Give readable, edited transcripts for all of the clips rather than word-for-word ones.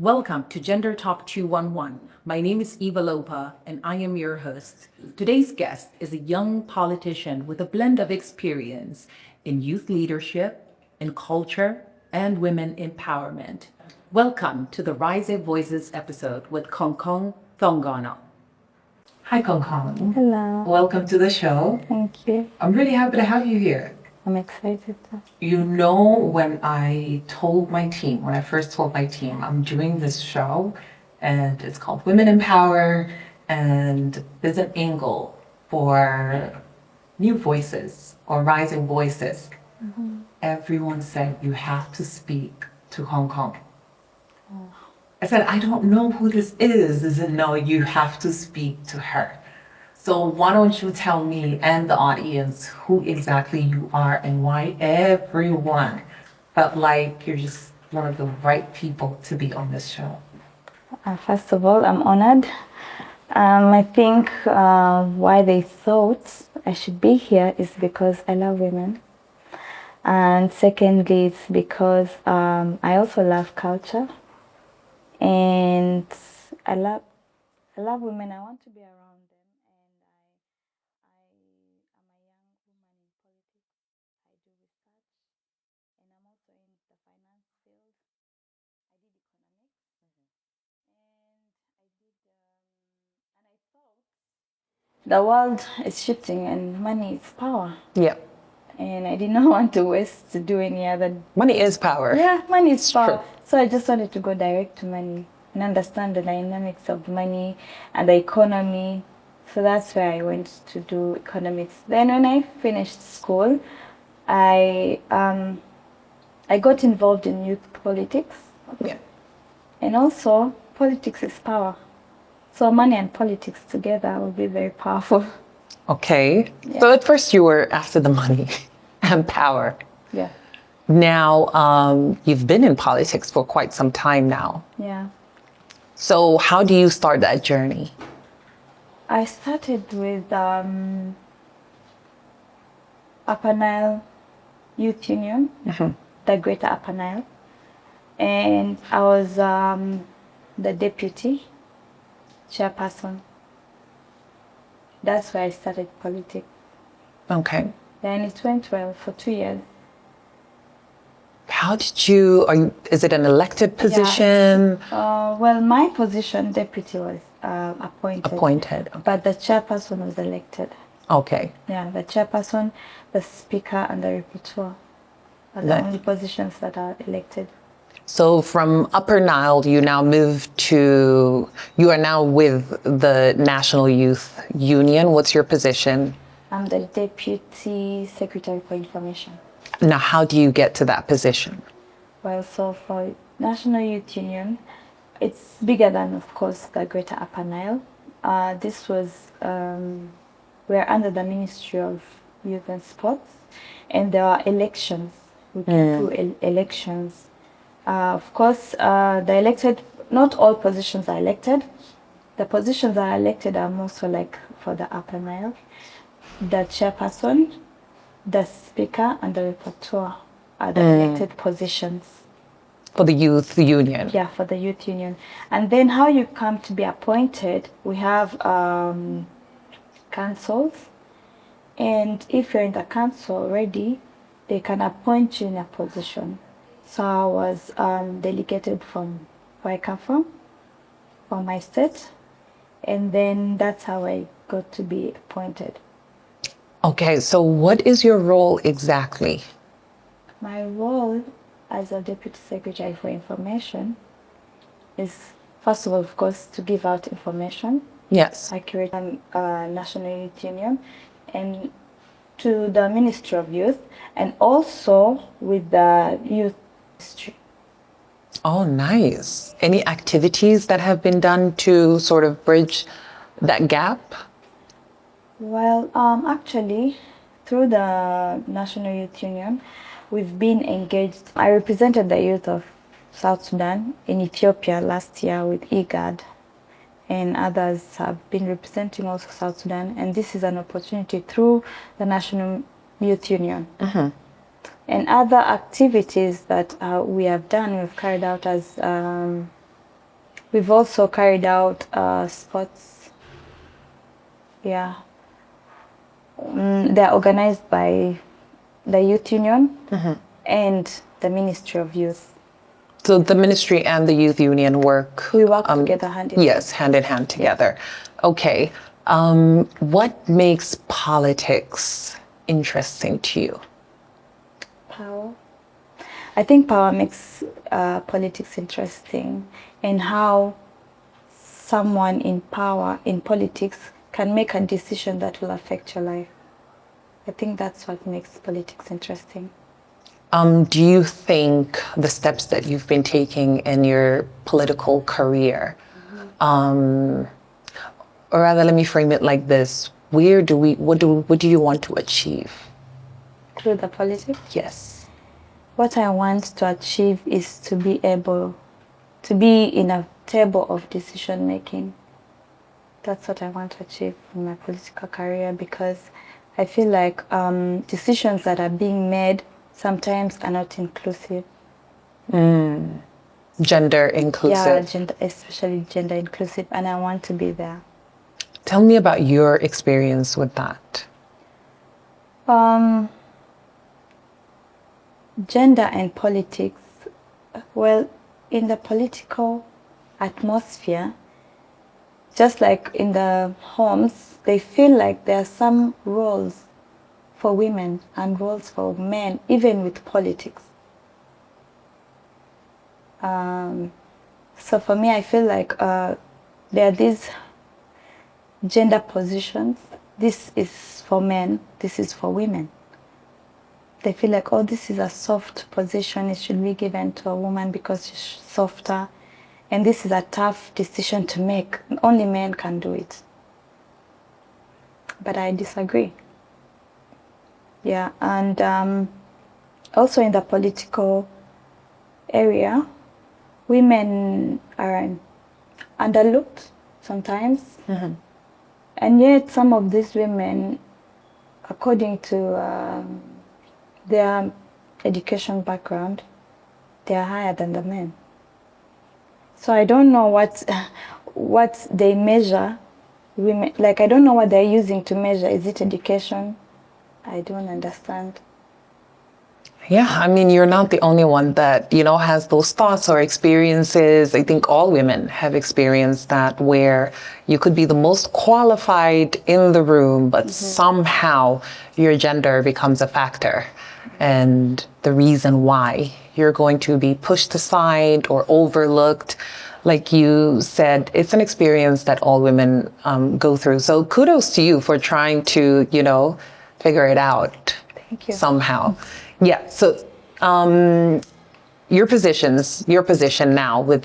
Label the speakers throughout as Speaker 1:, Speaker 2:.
Speaker 1: Welcome to Gender Talk 211. My name is Eva Lopa, and I am your host. Today's guest is a young politician with a blend of experience in youth leadership, in culture, and women empowerment. Welcome to the Rise Voices episode with Konkong Thongano. Hi, Konkong.
Speaker 2: Hello.
Speaker 1: Welcome to the show.
Speaker 2: Thank you.
Speaker 1: I'm really happy to have you here.
Speaker 2: I'm excited.
Speaker 1: You know, when I first told my team, I'm doing this show and it's called Women in Power, and there's an angle for new voices or rising voices. Everyone said, you have to speak to Hong Kong. I said, I don't know who this is. They said, no, you have to speak to her. So why don't you tell me and the audience who exactly you are and why everyone felt like you're just one of the right people to be on this show?
Speaker 2: First of all, I'm honored. I think why they thought I should be here is because I love women. And secondly, it's because I also love culture. And I love women. I want to be around them. The world is shifting and money is power.
Speaker 3: Yeah.
Speaker 2: And I did not want to waste to do any other.
Speaker 3: Money is power.
Speaker 2: Yeah, money is
Speaker 3: It's
Speaker 2: power.
Speaker 3: true.
Speaker 2: So I just wanted to go direct to money and understand the dynamics of money and the economy. So that's where I went to do economics. Then when I finished school, I got involved in youth politics.
Speaker 3: Yeah.
Speaker 2: And also, politics is power. So money and politics together will be very powerful.
Speaker 3: Okay.
Speaker 2: Yeah.
Speaker 3: So at first you were after the money and power.
Speaker 2: Yeah.
Speaker 3: Now you've been in politics for quite some time now.
Speaker 2: Yeah.
Speaker 3: So how do you start that journey?
Speaker 2: I started with Upper Nile Youth Union, the Greater Upper Nile. And I was the deputy chairperson. That's where I started politics.
Speaker 3: Okay.
Speaker 2: Then it went well for 2 years.
Speaker 3: How did you, is it an elected position?
Speaker 2: Well, my position, deputy, was appointed.
Speaker 3: Appointed.
Speaker 2: But the chairperson was elected.
Speaker 3: Okay.
Speaker 2: Yeah, the chairperson, the speaker, and the rapporteur are the only positions that are elected.
Speaker 3: So from Upper Nile, you are now with the National Youth Union. What's your position?
Speaker 2: I'm the Deputy Secretary for Information.
Speaker 3: Now, how do you get to that position?
Speaker 2: Well, so for National Youth Union, it's bigger than, of course, the Greater Upper Nile. This was, we're under the Ministry of Youth and Sports, and there are elections. We can do elections. Of course, the elected, not all positions are elected. The positions that are elected are more so like for the Upper Nile. The chairperson, the speaker, and the rapporteur are the elected positions.
Speaker 3: For the youth union?
Speaker 2: Yeah, for the youth union. And then how you come to be appointed, we have councils. And if you're in the council already, they can appoint you in a position. So I was delegated from where I come from my state. And then that's how I got to be appointed.
Speaker 3: Okay, so what is your role exactly?
Speaker 2: My role as a Deputy Secretary for Information is, first of all, of course, to give out information.
Speaker 3: Yes.
Speaker 2: I curate National Youth Union and to the Ministry of Youth, and also with the youth ministry.
Speaker 3: Oh, nice. Any activities that have been done to sort of bridge that gap?
Speaker 2: Well, actually, through the National Youth Union, we've been engaged. I represented the youth of South Sudan in Ethiopia last year with IGAD, and others have been representing also South Sudan, and this is an opportunity through the National Youth Union. And other activities that we have done, we've carried out as We've also carried out sports. Yeah. They're organized by the Youth Union and the Ministry of Youth.
Speaker 3: So the ministry and the youth union work.
Speaker 2: We work together hand in hand.
Speaker 3: Yes, hand in hand together. Okay. What makes politics interesting to you?
Speaker 2: Power. I think power makes politics interesting, and how someone in power in politics can make a decision that will affect your life. I think that's what makes politics interesting.
Speaker 3: Do you think the steps that you've been taking in your political career, or rather, let me frame it like this: what do you want to achieve?
Speaker 2: Through the politics,
Speaker 3: Yes.
Speaker 2: what I want to achieve is to be able to be in a table of decision making. That's what I want to achieve in my political career, because I feel like decisions that are being made sometimes are not inclusive.
Speaker 3: Gender inclusive.
Speaker 2: Yeah, especially gender inclusive, and I want to be there.
Speaker 3: Tell me about your experience with that.
Speaker 2: Gender and politics. Well, in the political atmosphere, just like in the homes, they feel like there are some roles for women and roles for men, even with politics. So for me, I feel like there are these gender positions. This is for men, this is for women. They feel like, oh, this is a soft position, it should be given to a woman because she's softer. And this is a tough decision to make. Only men can do it. But I disagree. Yeah, and also in the political area, women are underlooked sometimes. And yet some of these women, according to their education background, they are higher than the men. So I don't know what they measure women, like I don't know what they're using to measure. Is it education? I don't understand.
Speaker 3: Yeah, I mean, you're not the only one that, has those thoughts or experiences. I think all women have experienced that, where you could be the most qualified in the room, but somehow your gender becomes a factor. And the reason why you're going to be pushed aside or overlooked, like you said, it's an experience that all women go through. So kudos to you for trying to, figure it out.
Speaker 2: Thank you.
Speaker 3: Somehow. Yeah. So your position now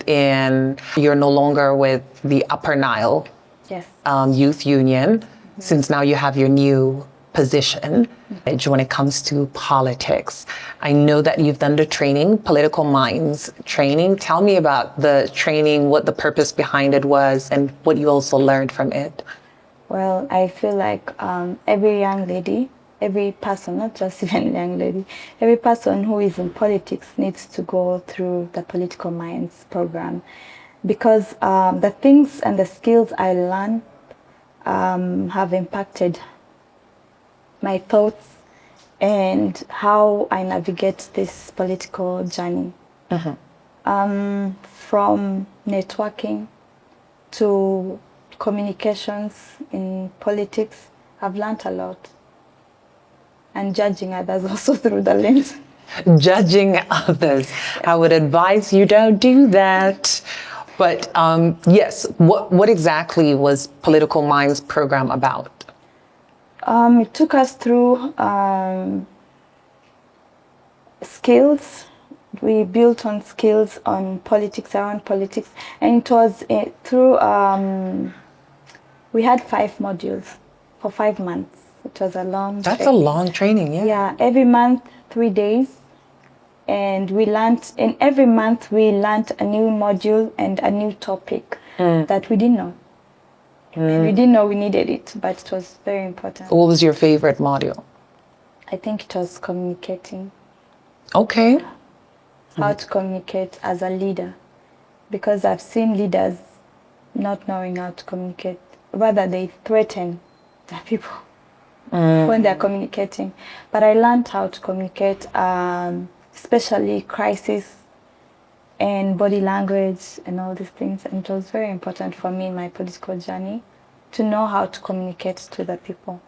Speaker 3: you're no longer with the Upper Nile
Speaker 2: Yes.
Speaker 3: Youth Union, since now you have your new position when it comes to politics. I know that you've done the training, Political Minds training. Tell me about the training, what the purpose behind it was, and what you also learned from it.
Speaker 2: Well, I feel like every young lady, every person, not just even young lady, every person who is in politics needs to go through the Political Minds program, because the things and the skills I learned have impacted my thoughts and how I navigate this political journey. From networking to communications in politics, I've learned a lot. And judging others also through the lens.
Speaker 3: Judging others. I would advise you don't do that. But yes, what exactly was Political Minds program about?
Speaker 2: It took us through skills. We built on skills on politics, around politics, and it was through, we had 5 modules for 5 months. It was a long
Speaker 3: That's
Speaker 2: training.
Speaker 3: a long training, yeah.
Speaker 2: Yeah, every month, 3 days. And every month we learned a new module and a new topic that we didn't know. We didn't know we needed it, but it was very important.
Speaker 3: What was your favorite module?
Speaker 2: I think it was communicating.
Speaker 3: Okay.
Speaker 2: How to communicate as a leader. because I've seen leaders not knowing how to communicate. Rather, they threaten the people when they're communicating. But I learned how to communicate, especially crisis and body language and all these things. And it was very important for me in my political journey to know how to communicate to the people.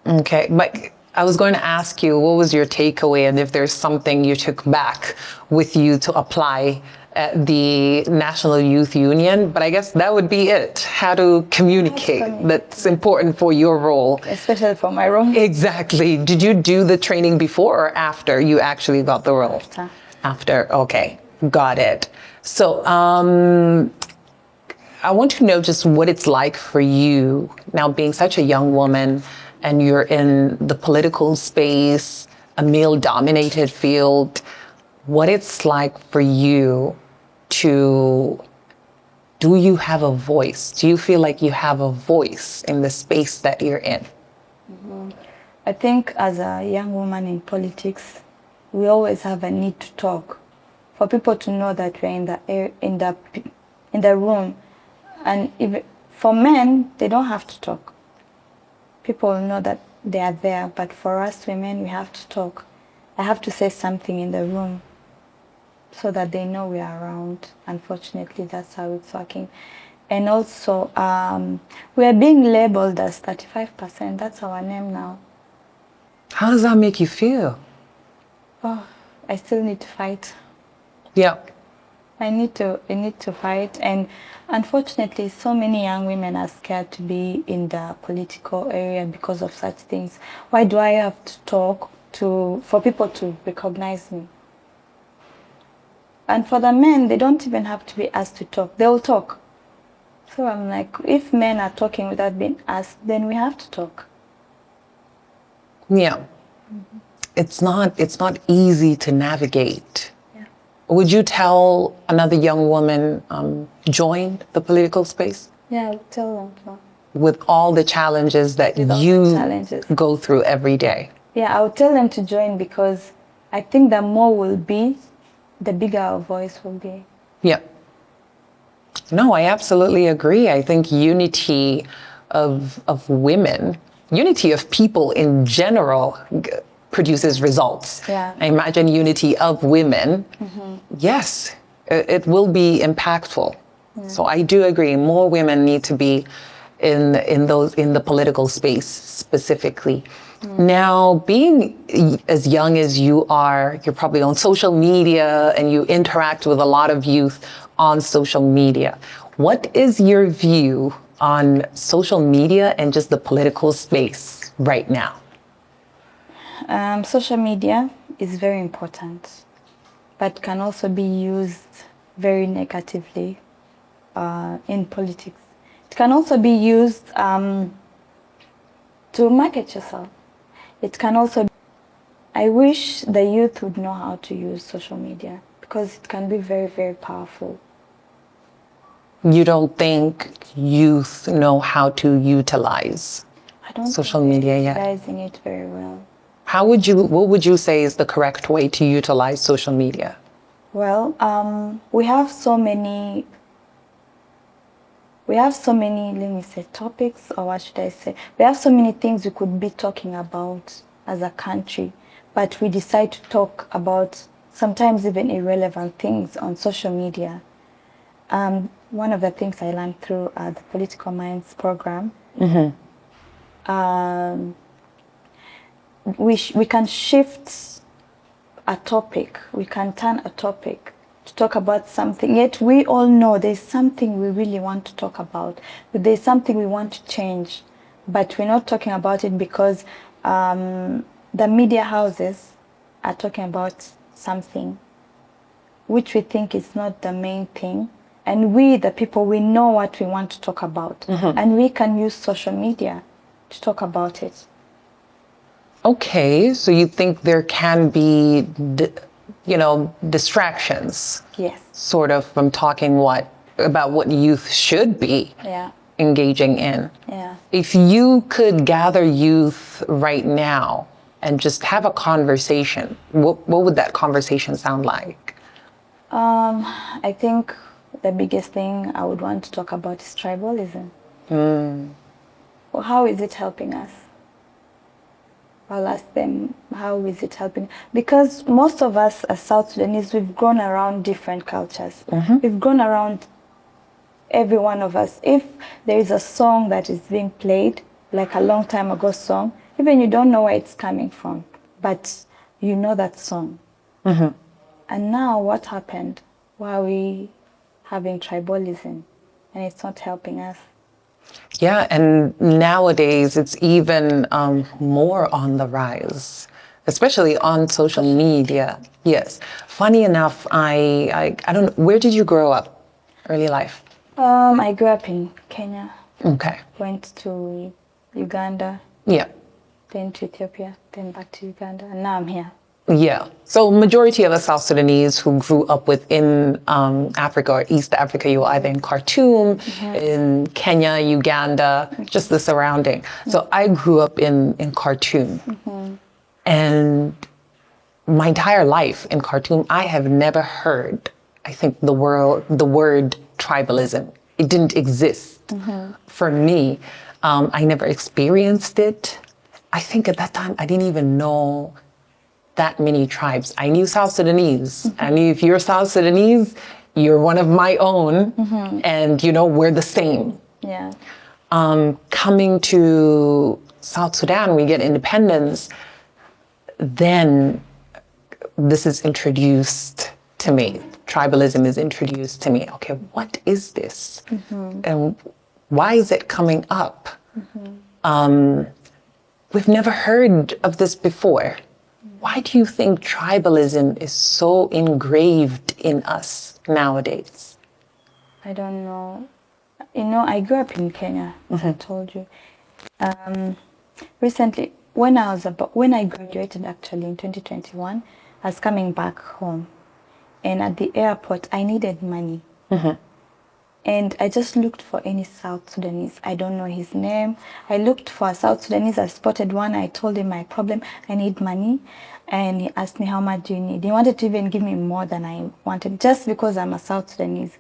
Speaker 3: Okay, but I was going to ask you, what was your takeaway, and if there's something you took back with you to apply at the National Youth Union, but I guess that would be it. How to communicate. That's important for your role.
Speaker 2: Especially for my role.
Speaker 3: Exactly. Did you do the training before or after you actually got the role?
Speaker 2: After.
Speaker 3: After, okay, got it. So I want to know just what it's like for you now, being such a young woman and you're in the political space, a male-dominated field, what it's like for you to, do you have a voice? Do you feel like you have a voice in the space that you're in?
Speaker 2: I think as a young woman in politics, we always have a need to talk, for people to know that we're in the room. And even for men, they don't have to talk. People know that they are there, but for us women, we have to talk. I have to say something in the room so that they know we are around. Unfortunately, that's how it's working. And also, we are being labeled as 35%. That's our name now.
Speaker 3: How does that make you feel?
Speaker 2: Oh, I still need to fight.
Speaker 3: Yeah.
Speaker 2: I need to fight, and unfortunately, so many young women are scared to be in the political area because of such things. Why do I have to talk for people to recognize me? And for the men, they don't even have to be asked to talk. They will talk. So I'm like, if men are talking without being asked, then we have to talk.
Speaker 3: Yeah. It's not easy to navigate. Would you tell another young woman, join the political space?
Speaker 2: Yeah, I'll tell them to.
Speaker 3: With all the challenges that you go through every day?
Speaker 2: Yeah, I'll tell them to join, because I think the more we'll be, the bigger our voice will be.
Speaker 3: Yeah. No, I absolutely agree. I think unity of women, unity of people in general, produces results.
Speaker 2: Yeah.
Speaker 3: I imagine unity of women, yes, it will be impactful. Yeah. So I do agree, more women need to be in the political space specifically. Now, being as young as you are, you're probably on social media and you interact with a lot of youth on social media. What is your view on social media and just the political space right now?
Speaker 2: Social media is very important, but can also be used very negatively in politics. It can also be used to market yourself. It can also be, I wish the youth would know how to use social media, because it can be very, very powerful.
Speaker 3: You don't think youth know how to utilize social media yet?
Speaker 2: Utilizing it very well.
Speaker 3: What would you say is the correct way to utilize social media?
Speaker 2: Well, we have so many, let me say, topics, or what should I say? We have so many things we could be talking about as a country, but we decide to talk about sometimes even irrelevant things on social media. One of the things I learned through the Political Minds program, we can shift a topic, we can turn a topic to talk about something, yet we all know there's something we really want to talk about, but there's something we want to change, but we're not talking about it because the media houses are talking about something which we think is not the main thing, and we, the people, we know what we want to talk about, and we can use social media to talk about it.
Speaker 3: Okay, so you think there can be, distractions?
Speaker 2: Yes.
Speaker 3: Sort of from talking about what youth should be engaging in.
Speaker 2: Yeah.
Speaker 3: If you could gather youth right now and just have a conversation, what would that conversation sound like?
Speaker 2: I think the biggest thing I would want to talk about is tribalism. Well, how is it helping us? I'll ask them, how is it helping? Because most of us as South Sudanese, we've grown around different cultures. We've grown around, every one of us. If there is a song that is being played, like a long time ago song, even you don't know where it's coming from, but you know that song. And now what happened? Why are we having tribalism? And it's not helping us.
Speaker 3: Yeah, and nowadays it's even more on the rise, especially on social media. Yes. Funny enough, I don't know, where did you grow up? Early life?
Speaker 2: I grew up in Kenya,
Speaker 3: Okay.
Speaker 2: went to Uganda,
Speaker 3: Yeah.
Speaker 2: then to Ethiopia, then back to Uganda, and now I'm here.
Speaker 3: Yeah. So majority of the South Sudanese who grew up within Africa or East Africa, you were either in Khartoum, in Kenya, Uganda, just the surrounding. So I grew up in Khartoum. And my entire life in Khartoum, I have never heard, I think, the word tribalism. It didn't exist for me. I never experienced it. I think at that time, I didn't even know that many tribes. I knew South Sudanese. I knew if you're South Sudanese, you're one of my own. And, you know, we're the same.
Speaker 2: Yeah.
Speaker 3: Coming to South Sudan, we get independence, then this is introduced to me. Tribalism is introduced to me. Okay, what is this? And why is it coming up? We've never heard of this before. Why do you think tribalism is so engraved in us nowadays?
Speaker 2: I don't know. You know, I grew up in Kenya, as I told you. Recently, when I graduated actually in 2021, I was coming back home. And at the airport, I needed money. And I just looked for any South Sudanese. I don't know his name. I looked for a South Sudanese. I spotted one. I told him my problem. I need money. And he asked me, how much do you need? He wanted to even give me more than I wanted, just because I'm a South Sudanese.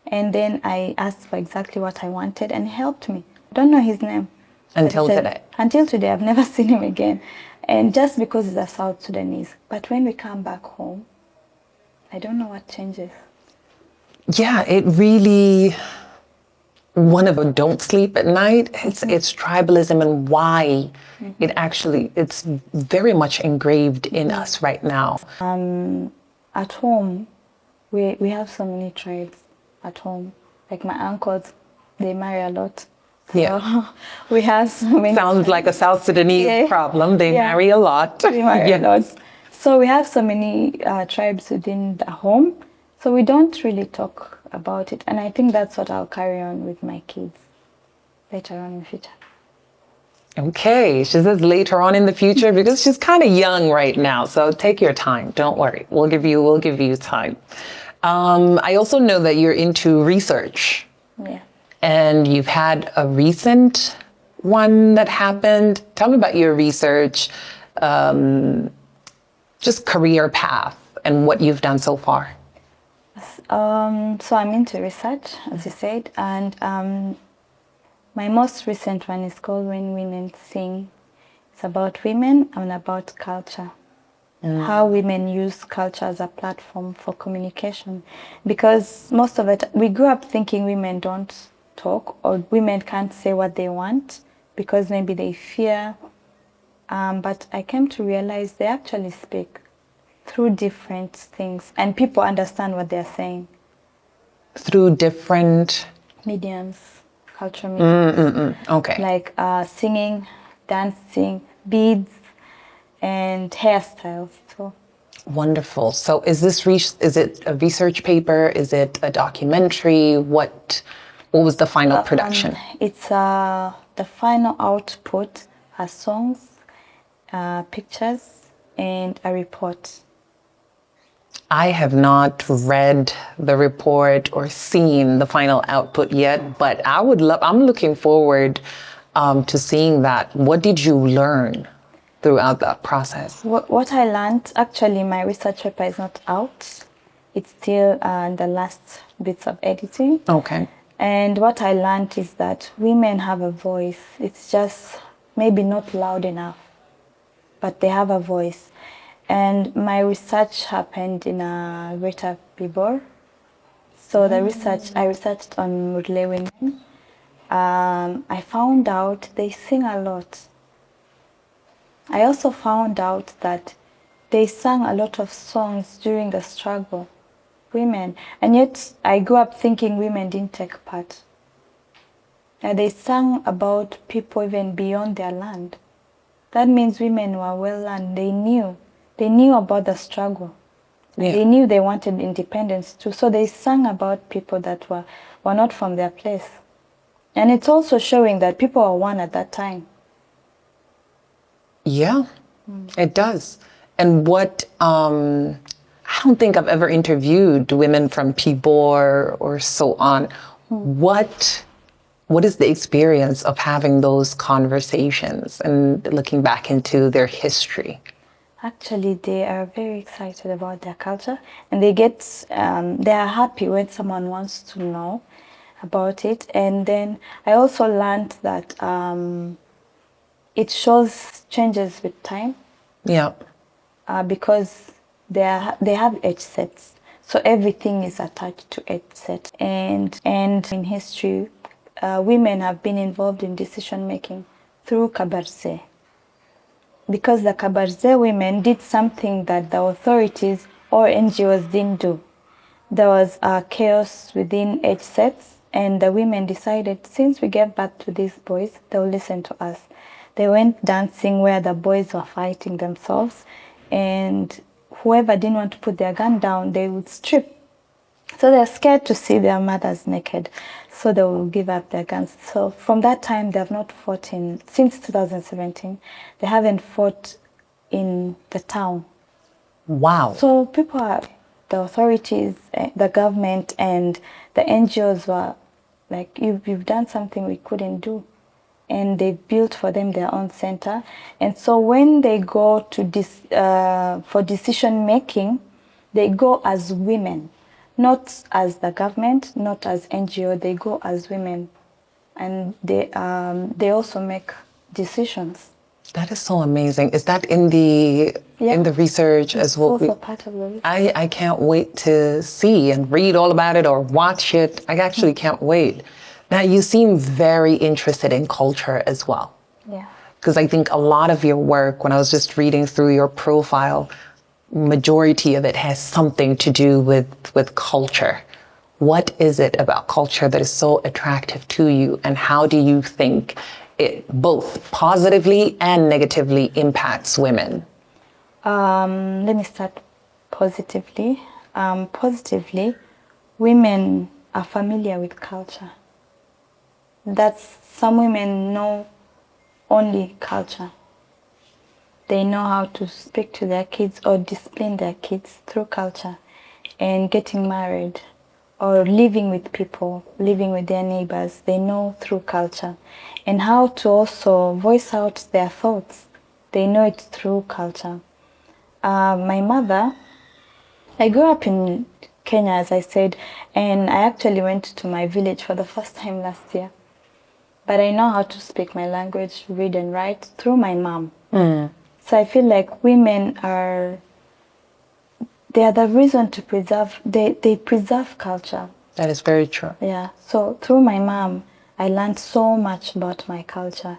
Speaker 2: And then I asked for exactly what I wanted, and he helped me. I don't know his name.
Speaker 3: Until today.
Speaker 2: Until today, I've never seen him again. And just because he's a South Sudanese. But when we come back home, I don't know what changes.
Speaker 3: Yeah, it really, one of them, don't sleep at night. It's tribalism and why it's very much engraved in us right now.
Speaker 2: At home, we have so many tribes at home. Like my uncles, they marry a lot.
Speaker 3: Yeah.
Speaker 2: So we have so many.
Speaker 3: Sounds like a South Sudanese problem. They marry a lot.
Speaker 2: They marry a lot. So we have so many tribes within the home. So we don't really talk about it. And I think that's what I'll carry on with my kids later on in the future.
Speaker 3: Okay, she says later on in the future because she's kind of young right now. So take your time. Don't worry. We'll give you time. I also know that you're into research.
Speaker 2: Yeah.
Speaker 3: And you've had a recent one that happened. Tell me about your research, just career path and what you've done so far.
Speaker 2: So I'm into research, as you said, and my most recent one is called When Women Sing. It's about women and about culture. How women use culture as a platform for communication. Because most of it, we grew up thinking women don't talk or women can't say what they want because maybe they fear. But I came to realize they actually speak through different things and people understand what they're saying.
Speaker 3: Through different
Speaker 2: mediums, cultural mediums.
Speaker 3: Okay.
Speaker 2: Like singing, dancing, beads, and hairstyles. So.
Speaker 3: Wonderful. So is it a research paper? Is it a documentary? What was the final production?
Speaker 2: It's the final output are songs, pictures, and a report.
Speaker 3: I have not read the report or seen the final output yet, but I'm looking forward to seeing that. What did you learn throughout that process?
Speaker 2: What I learned, actually my research paper is not out. It's still in the last bits of editing.
Speaker 3: Okay.
Speaker 2: And what I learned is that women have a voice. It's just maybe not loud enough, but they have a voice. And my research happened in Greater Pibor. So I researched on Murle women. I found out they sing a lot. I also found out that they sang a lot of songs during the struggle, women. And yet I grew up thinking women didn't take part. And they sang about people even beyond their land. That means women were well learned. They knew about the struggle.
Speaker 3: Yeah.
Speaker 2: They knew they wanted independence too. So they sang about people that were not from their place. And it's also showing that people were one at that time.
Speaker 3: Yeah, it does. And what, I don't think I've ever interviewed women from Pibor or so on. What is the experience of having those conversations and looking back into their history?
Speaker 2: Actually, they are very excited about their culture, and they are happy when someone wants to know about it. And then I also learned that it shows changes with time.
Speaker 3: Yeah.
Speaker 2: Because they have age sets, so everything is attached to age set. And in history, women have been involved in decision making through Kabarze, because the Kabarze women did something that the authorities or NGOs didn't do. There was chaos within age sets, and the women decided, since we gave birth to these boys, they'll listen to us. They went dancing where the boys were fighting themselves, and whoever didn't want to put their gun down, they would strip. So they're scared to see their mothers naked, so they will give up their guns. So from that time, they have not fought since 2017, they haven't fought in the town.
Speaker 3: Wow.
Speaker 2: So the authorities, the government, and the NGOs were like, you've done something we couldn't do. And they built for them their own center. And so when they go to for decision making, they go as women, not as the government, not as NGO. They go as women, and they also make decisions.
Speaker 3: That is so amazing. Is that in the research as well?
Speaker 2: Also part of the research.
Speaker 3: I can't wait to see and read all about it or watch it. I actually can't wait. Now, you seem very interested in culture as well.
Speaker 2: Yeah.
Speaker 3: Because I think a lot of your work, when I was just reading through your profile, majority of it has something to do with culture. What is it about culture that is so attractive to you, and how do you think it both positively and negatively impacts women?
Speaker 2: Let me start positively. Positively, women are familiar with culture. Some women know only culture. They know how to speak to their kids or discipline their kids through culture, and getting married or living with people, living with their neighbors, they know through culture. And how to also voice out their thoughts, they know it through culture. My mother, I grew up in Kenya, as I said, and I actually went to my village for the first time last year. But I know how to speak my language, read and write through my mom. So I feel like women they are the reason to preserve, they preserve culture.
Speaker 3: That is very true.
Speaker 2: Yeah, so through my mom, I learned so much about my culture.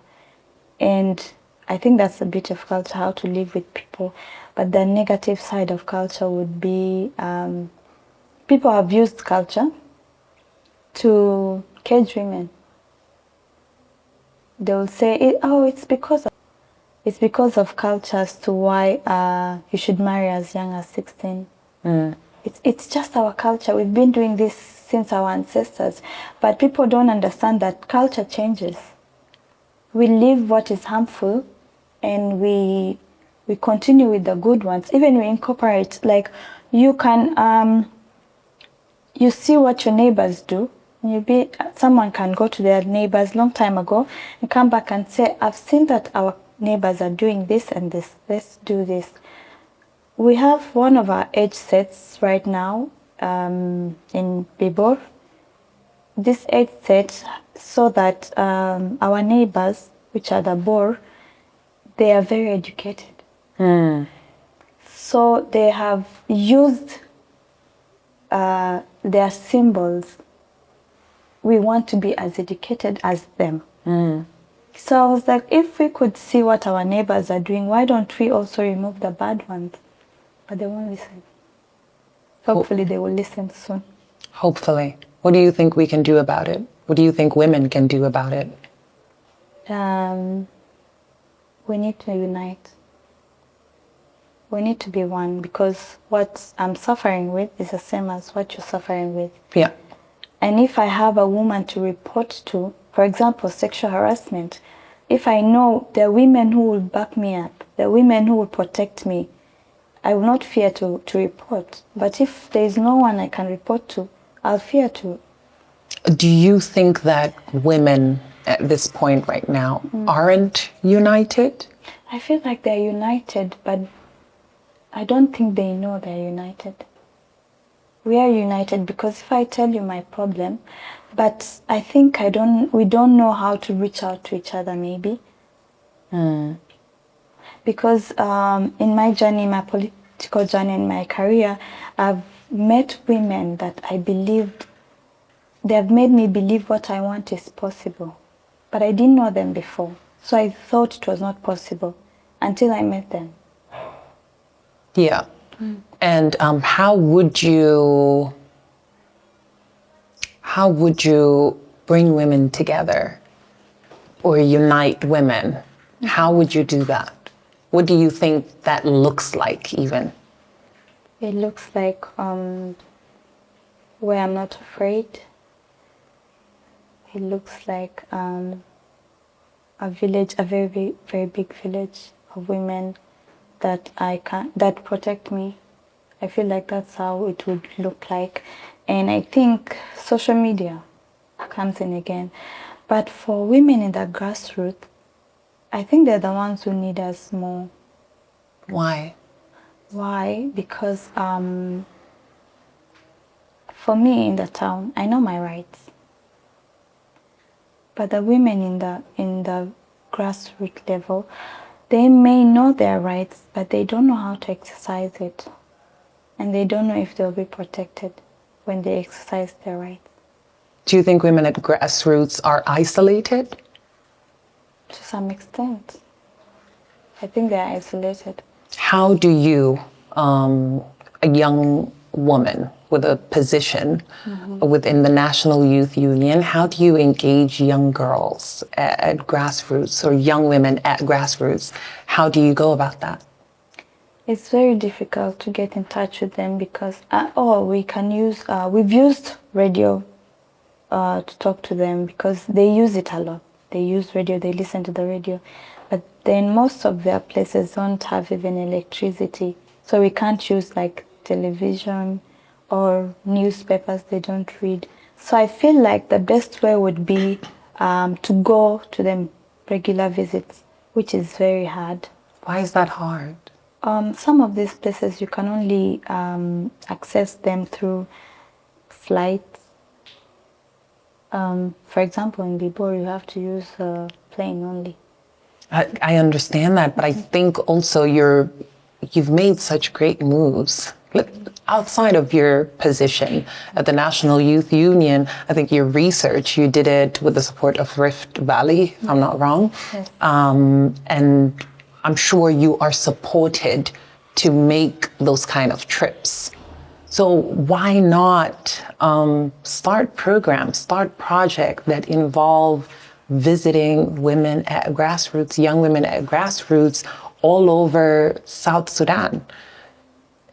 Speaker 2: And I think that's the beauty of culture, how to live with people. But the negative side of culture would be people have used culture to cage women. They'll say, oh, it's because of culture as to why you should marry as young as 16. It's just our culture. We've been doing this since our ancestors. But people don't understand that culture changes. We leave what is harmful, and we continue with the good ones. Even we incorporate, like you can, you see what your neighbors do. Someone can go to their neighbors long time ago and come back and say, I've seen that our neighbors are doing this and this, let's do this. We have one of our age sets right now, in Bibor. This aid set so that our neighbors, which are the Bor, they are very educated. So they have used their symbols. We want to be as educated as them. So I was like, if we could see what our neighbors are doing, why don't we also remove the bad ones? But they won't listen. Hopefully they will listen soon.
Speaker 3: Hopefully. What do you think we can do about it? What do you think women can do about it?
Speaker 2: We need to unite. We need to be one, because what I'm suffering with is the same as what you're suffering with.
Speaker 3: Yeah.
Speaker 2: And if I have a woman to report to, for example, sexual harassment, if I know there are women who will back me up, there are women who will protect me, I will not fear to report. But if there is no one I can report to, I'll fear to.
Speaker 3: Do you think that women at this point right now aren't united?
Speaker 2: I feel like they're united, but I don't think they know they're united. We are united because if I tell you my problem, but I think we don't know how to reach out to each other maybe. Because in my journey, my political journey and my career, I've met women that I believed, they have made me believe what I want is possible. But I didn't know them before. So I thought it was not possible until I met them.
Speaker 3: Yeah. And how would you bring women together or unite women? How would you do that? What do you think that looks like even?
Speaker 2: It looks like where I'm not afraid. It looks like a village, a very, very big village of women that that protect me. I feel like that's how it would look like. And I think social media comes in again. But for women in the grassroots, I think they're the ones who need us more.
Speaker 3: Why?
Speaker 2: Why? Because for me in the town, I know my rights. But the women in the grassroots level, they may know their rights, but they don't know how to exercise it. And they don't know if they'll be protected when they exercise their rights.
Speaker 3: Do you think women at grassroots are isolated?
Speaker 2: To some extent. I think they're isolated.
Speaker 3: How do you, a young woman with a position within the National Youth Union, how do you engage young girls at grassroots or young women at grassroots? How do you go about that?
Speaker 2: It's very difficult to get in touch with them because we can use, we've used radio to talk to them because they use it a lot. They use radio, they listen to the radio. But then most of their places don't have even electricity. So we can't use like television or newspapers, they don't read. So I feel like the best way would be to go to them regular visits, which is very hard.
Speaker 3: Why is that hard?
Speaker 2: Some of these places you can only access them through flights. For example, in Bibor, you have to use a plane only.
Speaker 3: I understand that, but I think also you've made such great moves. Outside of your position at the National Youth Union, I think your research, you did it with the support of Rift Valley, if I'm not wrong.
Speaker 2: Yes.
Speaker 3: And I'm sure you are supported to make those kind of trips. So why not start programs, start projects that involve visiting women at grassroots, young women at grassroots all over South Sudan?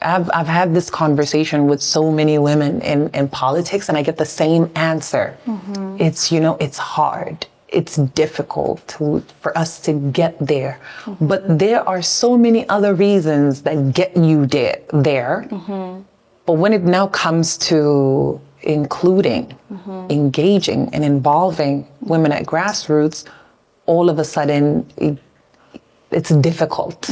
Speaker 3: I've had this conversation with so many women in politics, and I get the same answer. It's, it's hard. It's difficult for us to get there. But there are so many other reasons that get you there. But when it now comes to including, engaging, and involving women at grassroots, all of a sudden it's difficult.